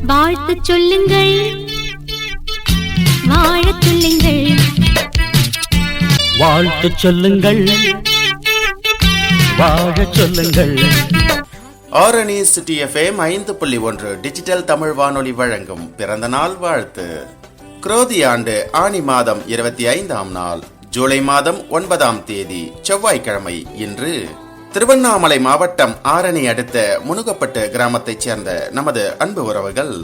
வாழ்த்து சொல்லுங்கள், வாழச் சொல்லுங்கள். வாழ்த்து சொல்லுங்கள், வாழச் சொல்லுங்கள். Arani city FM 5.1 digital Tamil வானொலி வழங்கும் பிறந்த நாள் வாழ்த்து. குரோதி ஆண்டு ஆனி மாதம் 25ஆம் நாள், ஜூலை மாதம் 9ஆம் தேதி செவ்வாய்க்கிழமை இன்று திருவண்ணாமலை மாவட்டம் ஆரணி அடுத்த முனுகப்பட்டு கிராமத்தைச் சேர்ந்த நமது அன்பு உறவுகள்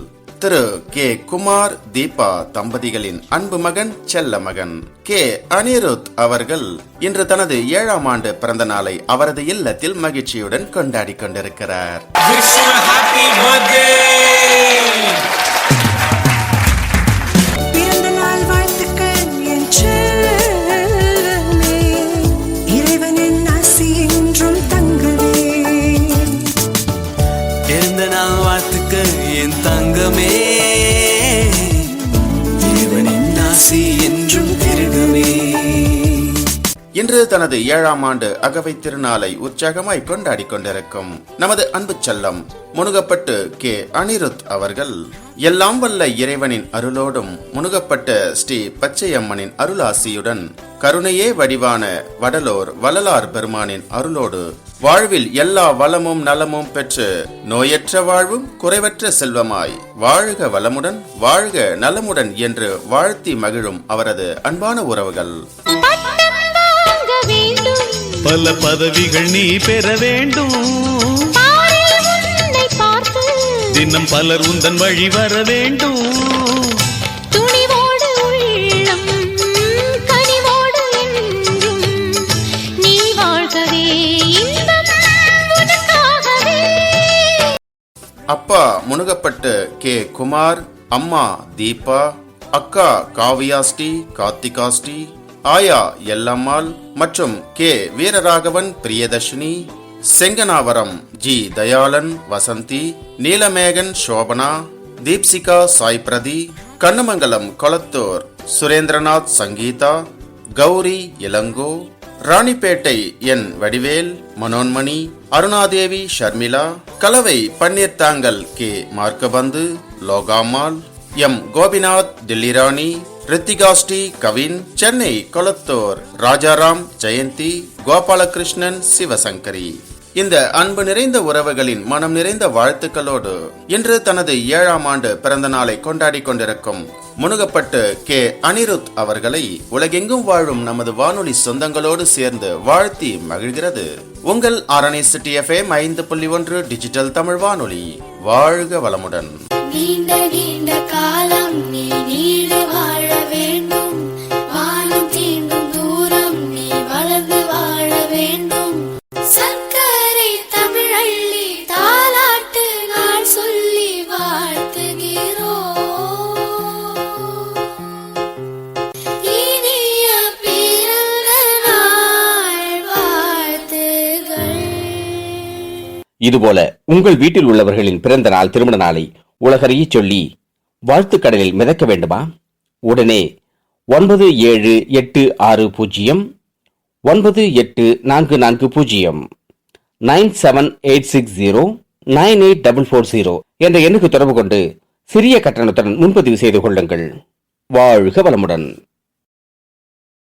திரு கே குமார் தீபா தம்பதிகளின் அன்பு மகன் செல்ல மகன் கே அனிருத் அவர்கள் இன்று தனது 7ஆம் ஆண்டு பிறந்த நாளை அவரது இல்லத்தில் மகிழ்ச்சியுடன் கொண்டாடி கொண்டிருக்கிறார். தங்கமே இறைவனின் ஆசி என்றும் பெருகுமே. இன்று தனது 7ஆம் ஆண்டு அகவை திருநாளை உற்சாகமாய் கொண்டாடி கொண்டிருக்கும் நமது அன்பு செல்லம் முனுகப்பட்டு கே அனிருத் அவர்கள் எல்லாம் வல்ல இறைவனின் அருளோடும் முனுகப்பட்ட ஸ்ரீ பச்சையம்மனின் அருளாசியுடன் கருணையே வடிவான வடலோர் வள்ளலார் பெருமானின் அருளோடு வாழ்வில் எல்லா வளமும் நலமும் பெற்று நோயற்ற வாழ்வும் குறைவற்ற செல்வமாய் வாழ்க வளமுடன் வாழ்க நலமுடன் என்று வாழ்த்தி மகிழும் அவரது அன்பான உறவுகள். பல பதவிகள் நீ பெற வேண்டும், தினம் பலர் உந்தன் வழி வர வேண்டும். துணிவோடு உள்ளம் கனிவோடு என்றும் நீ வாழ்கவே, அப்பா முனுகப்பட்டு கே குமார், அம்மா தீபா, அக்கா காவியாஸ்ரீ கார்த்திகாஸ்ரீ, ஆயா எல்லம்மாள் மற்றும் கே வீரராகவன் பிரியதர்ஷினி, செங்கனாவரம் ஜி தயாளன் வசந்தி, நீலமேகன் சோபனா, தீப்சிகா சாய் பிரதி, கண்ணமங்கலம் கொளத்தூர் சுரேந்திரநாத் சங்கீதா, கௌரி இளங்கோ, ராணிப்பேட்டை என் வடிவேல் மனோன்மணி, அருணாதேவி ஷர்மிளா, கலவை பன்னீர்தாங்கல் கே மார்க்கபந்து லோகாமால், எம் கோபிநாத் தில்லிராணி, ரித்திகாஸ்ரீ கவின், சென்னை கொளத்தூர் ராஜாராம் ஜெயந்தி, கோபாலகிருஷ்ணன் சிவசங்கரி. இந்த அன்பு நிறைந்த உறவுகளின் மனம் நிறைந்த வாழ்த்துக்களோடு இன்று தனது 7ஆம் ஆண்டு பிறந்த நாளை கொண்டாடி கொண்டிருக்கும் முனுகப்பட்டு கே அனிருத் அவர்களை உலகெங்கும் வாழும் நமது வானொலி சொந்தங்களோடு சேர்ந்து வாழ்த்தி மகிழ்கிறது உங்கள் Arani city FM 5.1 digital Tamil வானொலி. வாழ்க வளமுடன். நீண்ட நீண்ட காலம் நீ நீடு வாழ வேண்டும், வானம் தீண்டும் தூரம் நீ வளர்ந்து வாழ வேண்டும். சர்க்கரை தமிழள்ளி தாலாட்டு நாள் சொல்லி வாழ்த்துகிறோம். இனிய பிறந்த நாள் வாழ்த்துகள். இதுபோல உங்கள் வீட்டில் உள்ளவர்களின் பிறந்த நாள் திருமண நாளை உலகறிய சொல்லி வாழ்த்து கடலில் மிதக்க வேண்டுமா? உடனே 9786098440 97860984440 என்ற எண்ணுக்கு தொடர்பு கொண்டு சிறிய கட்டணத்துடன் முன்பதிவு செய்து கொள்ளுங்கள். வாழ்க வளமுடன்.